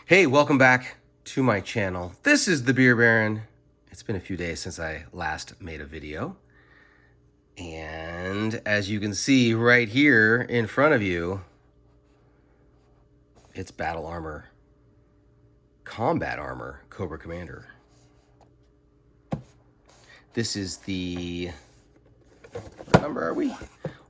Hey, welcome back to my channel. This is the Beer Baron. It's been a few days since I last made a video. And as you can see right here in front of you, it's battle armor, combat armor, Cobra Commander. This is the, what number are we?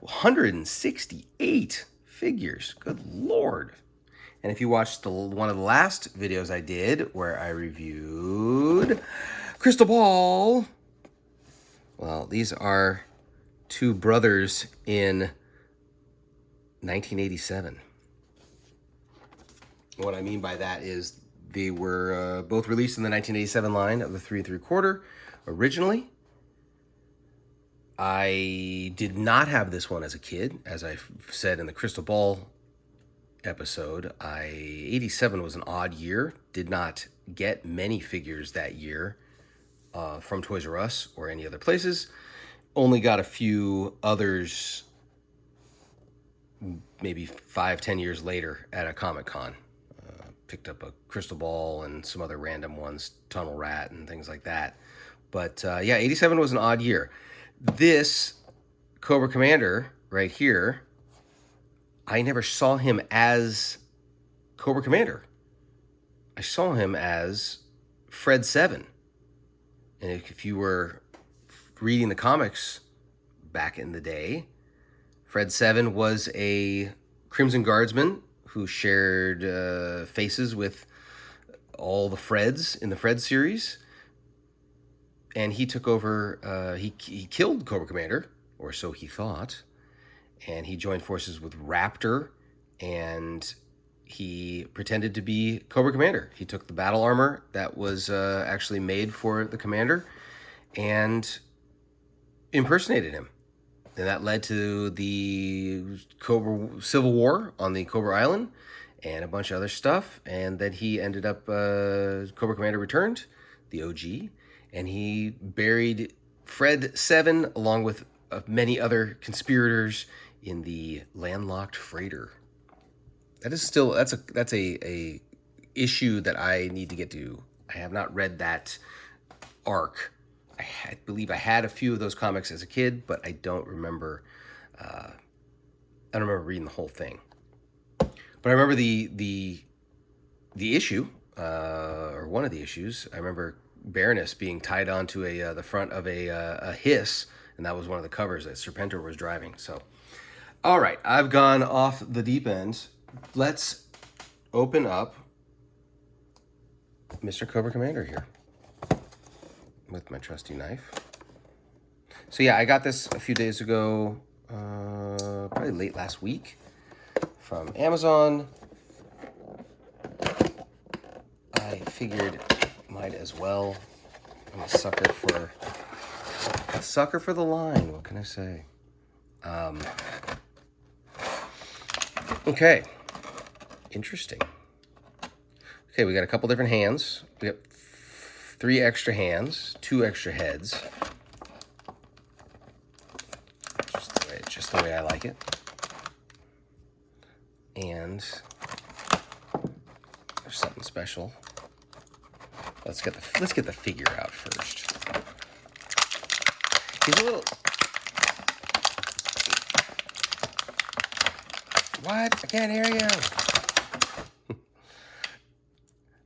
168 figures, good Lord. And if you watched one of the last videos I did where I reviewed Crystal Ball, well, these are two brothers in 1987. What I mean by that is they were both released in the 1987 line of the 3 3/4 originally. I did not have this one as a kid. As I said in the Crystal Ball episode, 87 was an odd year. Did not get many figures that year from Toys R Us or any other places. Only got a few others maybe 5-10 years later at a Comic-Con. Picked up a Crystal Ball and some other random ones, Tunnel Rat and things like that. But yeah, 87 was an odd year. This Cobra Commander right here, I never saw him as Cobra Commander. I saw him as Fred VII. And if you were reading the comics back in the day, Fred VII was a Crimson Guardsman who shared faces with all the Freds in the Fred series. And he took over, he killed Cobra Commander, or so he thought. And he joined forces with Raptor, and he pretended to be Cobra Commander. He took the battle armor that was actually made for the Commander and impersonated him. And that led to the Cobra Civil War on the Cobra Island and a bunch of other stuff. And then he ended up, Cobra Commander returned, the OG, and he buried Fred VII along with many other conspirators in the landlocked freighter. That is still, that's a issue that I need to get to. I have not read that arc. I believe I had a few of those comics as a kid, but I don't remember. I don't remember reading the whole thing. But I remember the issue, or one of the issues. I remember Baroness being tied onto the front of a hiss, and that was one of the covers that Serpentor was driving. So, all right, I've gone off the deep end. Let's open up Mr. Cobra Commander here with my trusty knife. So yeah, I got this a few days ago, probably late last week from Amazon. I figured might as well. I'm a sucker for the line. What can I say? Okay, interesting. Okay, we got a couple different hands. We got 3 extra hands, 2 extra heads. Just the way I like it. And there's something special. Let's get the figure out first. He's a little. What? I can't hear you.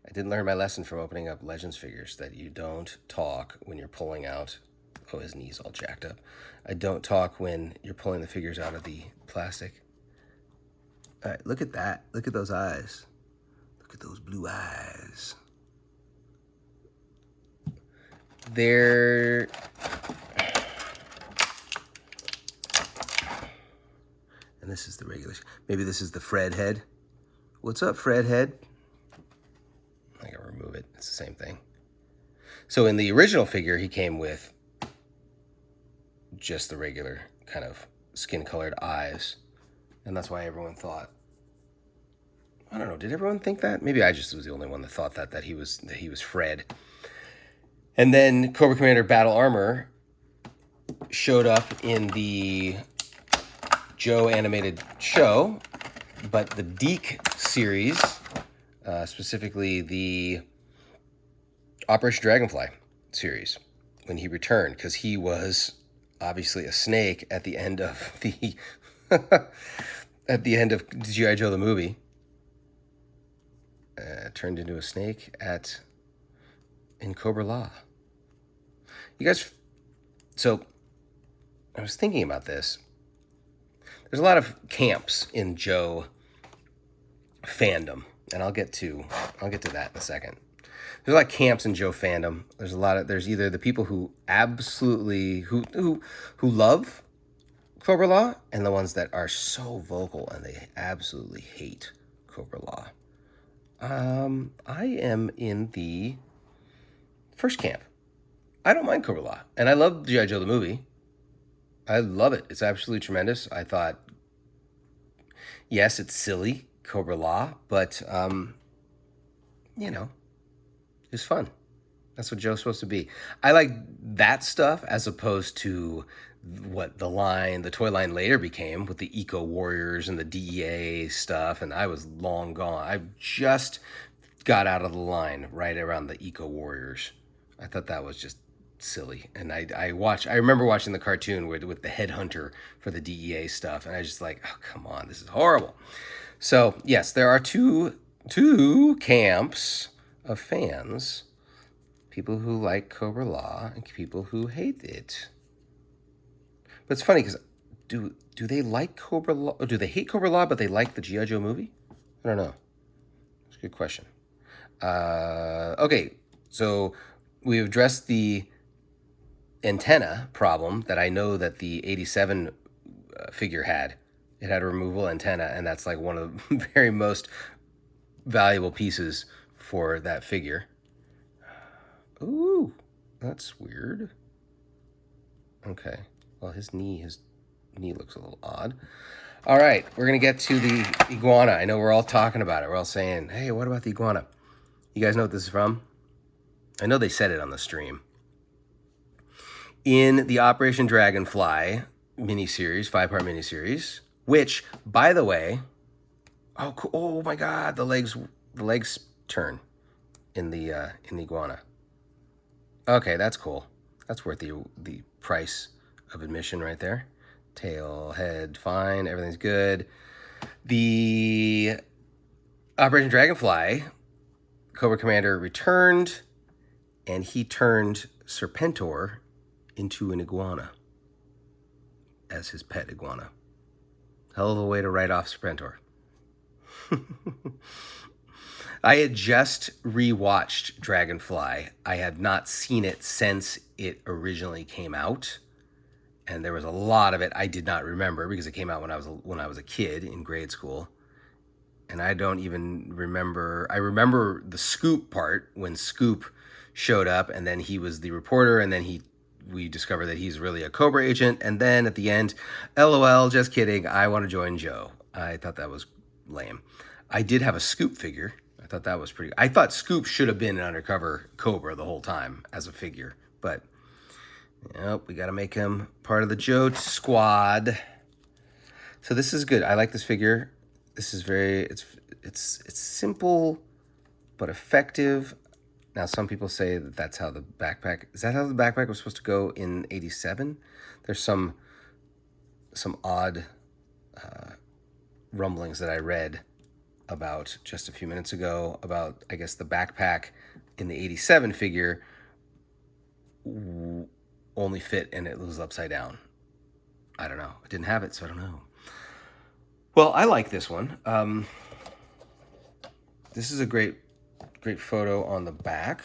I did learn my lesson from opening up Legends figures that you don't talk when you're pulling out. Oh, his knee's all jacked up. I don't talk when you're pulling the figures out of the plastic. All right, look at that. Look at those eyes. Look at those blue eyes. They're... And this is the regular... Maybe this is the Fred head. What's up, Fred head? I gotta remove it. It's the same thing. So in the original figure, he came with just the regular kind of skin-colored eyes. And that's why everyone thought... I don't know, did everyone think that? Maybe I just was the only one that thought that he was Fred. And then Cobra Commander Battle Armor showed up in the Joe animated show, but the Deke series specifically the Operation Dragonfly series when he returned, because he was obviously a snake at the end of the at the end of G.I. Joe the movie. Turned into a snake in Cobra Law. You guys, so I was thinking about this. There's a lot of camps in Joe fandom, and I'll get to that in a second. There's a lot of camps in Joe fandom. There's either the people who absolutely who love Cobra Law, and the ones that are so vocal and they absolutely hate Cobra Law. I am in the first camp. I don't mind Cobra Law, and I love G.I. Joe the movie. I love it. It's absolutely tremendous. I thought, yes, it's silly, Cobra Law, but it's fun. That's what Joe's supposed to be. I like that stuff as opposed to what the toy line later became with the Eco Warriors and the DEA stuff, and I was long gone. I just got out of the line right around the Eco Warriors. I thought that was just silly, and I remember watching the cartoon with the headhunter for the DEA stuff, and I was just like, oh, come on, this is horrible. So yes, there are two camps of fans: people who like Cobra Law and people who hate it. But it's funny because do they like Cobra Law, or do they hate Cobra Law but they like the G.I. Joe movie? I don't know. It's a good question. Okay, so we've addressed the antenna problem that I know that the 87 figure had. It had a removable antenna, and that's like one of the very most valuable pieces for that figure. Ooh, that's weird. Okay, well, his knee looks a little odd. All right, we're going to get to the iguana. I know we're all talking about it. We're all saying, hey, what about the iguana? You guys know what this is from? I know they said it on the stream. In the Operation Dragonfly miniseries, 5-part miniseries, which, by the way, oh my God, the legs turn in the iguana. Okay, that's cool. That's worth the price of admission right there. Tail, head, fine, everything's good. The Operation Dragonfly Cobra Commander returned, and he turned Serpentor into an iguana as his pet iguana. Hell of a way to write off Serpentor. I had just rewatched Dragonfly. I had not seen it since it originally came out, and there was a lot of it I did not remember because it came out when I was a kid in grade school, and I don't even remember. I remember the Scoop part when Scoop showed up, and then he was the reporter, and then we discover that he's really a Cobra agent, and then at the end, LOL, just kidding, I want to join Joe. I thought that was lame. I did have a Scoop figure. I thought that was pretty. I thought Scoop should have been an undercover Cobra the whole time as a figure, but we got to make him part of the Joe squad. So this is good. I like this figure. This is it's simple but effective. Now some people say that that's how the backpack. Is that how the backpack was supposed to go in 87? There's some odd rumblings that I read about just a few minutes ago about, I guess, the backpack in the 87 figure only fit and it was upside down. I don't know. I didn't have it, so I don't know. Well, I like this one. This is a great photo on the back.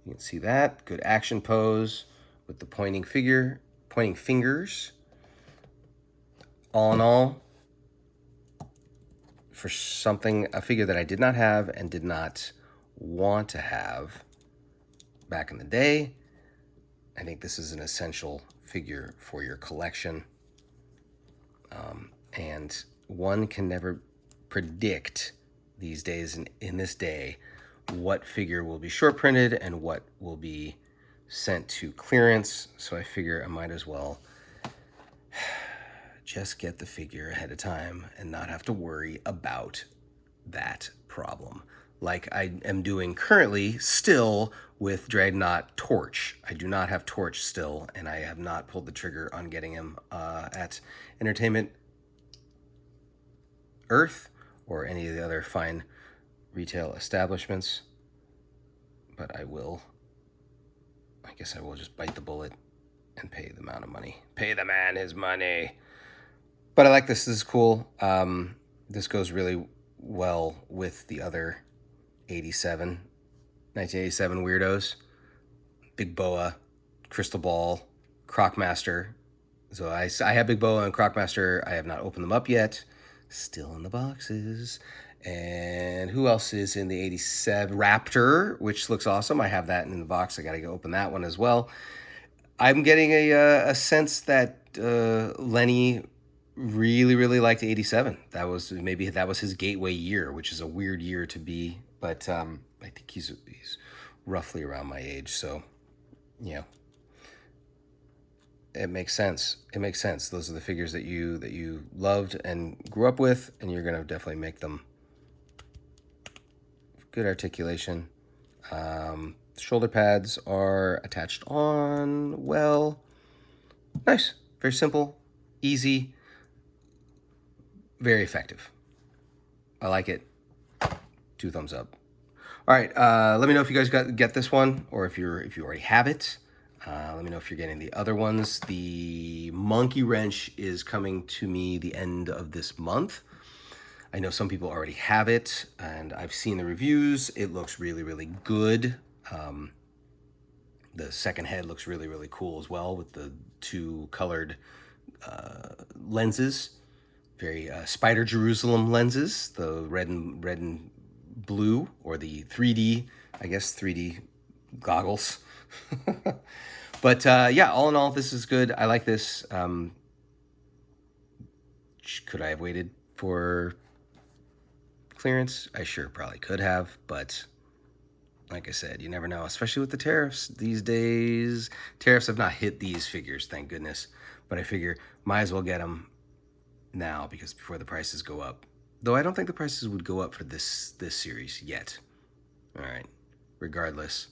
You can see that. Good action pose with the pointing fingers. All in all, for a figure that I did not have and did not want to have back in the day, I think this is an essential figure for your collection. And one can never predict these days, in this day, what figure will be short printed and what will be sent to clearance. So I figure I might as well just get the figure ahead of time and not have to worry about that problem, like I am doing currently still with Dreadnought Torch. I do not have Torch still, and I have not pulled the trigger on getting him at Entertainment Earth or any of the other fine retail establishments. But I guess I will just bite the bullet and pay the amount of money. Pay the man his money. But I like this. This is cool. This goes really well with the other 1987 weirdos. Big Boa, Crystal Ball, Crocmaster. So I have Big Boa and Crocmaster. I have not opened them up yet. Still in the boxes. And who else is in the 87? Raptor, which looks awesome. I have that in the box. I got to go open that one as well. I'm getting a sense that Lenny really liked 87. That was his gateway year, which is a weird year to be. But I think he's roughly around my age. So, yeah. It makes sense. It makes sense. Those are the figures that you loved and grew up with, and you're gonna definitely make them good articulation. Shoulder pads are attached on well. Nice. Very simple, easy, very effective. I like it. 2 thumbs up. All right. Let me know if you guys get this one, or if you already have it. Let me know if you're getting the other ones. The Monkey Wrench is coming to me the end of this month. I know some people already have it, and I've seen the reviews. It looks really good. The second head looks really cool as well, with the 2 colored lenses. Very Spider Jerusalem lenses, the red and blue, or the 3D, I guess 3D goggles. But yeah, all in all, this is good. I like this. Could I have waited for clearance? I sure probably could have, but like I said, you never know, especially with the tariffs these days. Tariffs have not hit these figures, thank goodness. But I figure might as well get them now, because before the prices go up. Though I don't think the prices would go up for this series yet. All right. Regardless,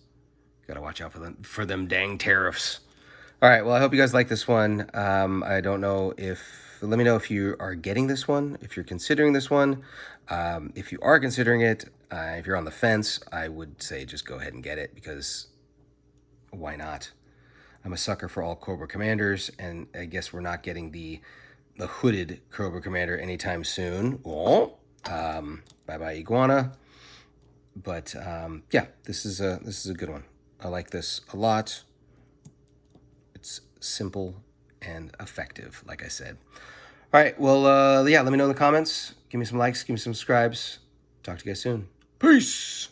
gotta watch out for them dang tariffs. All right. Well, I hope you guys like this one. I don't know if. Let me know if you are getting this one, if you're considering this one. If you are considering it, if you're on the fence, I would say just go ahead and get it, because why not? I'm a sucker for all Cobra Commanders, and I guess we're not getting the hooded Cobra Commander anytime soon. Oh, bye iguana. But yeah, this is a good one. I like this a lot. It's simple and effective, like I said. All right, well, yeah, let me know in the comments. Give me some likes, give me some subscribes. Talk to you guys soon. Peace.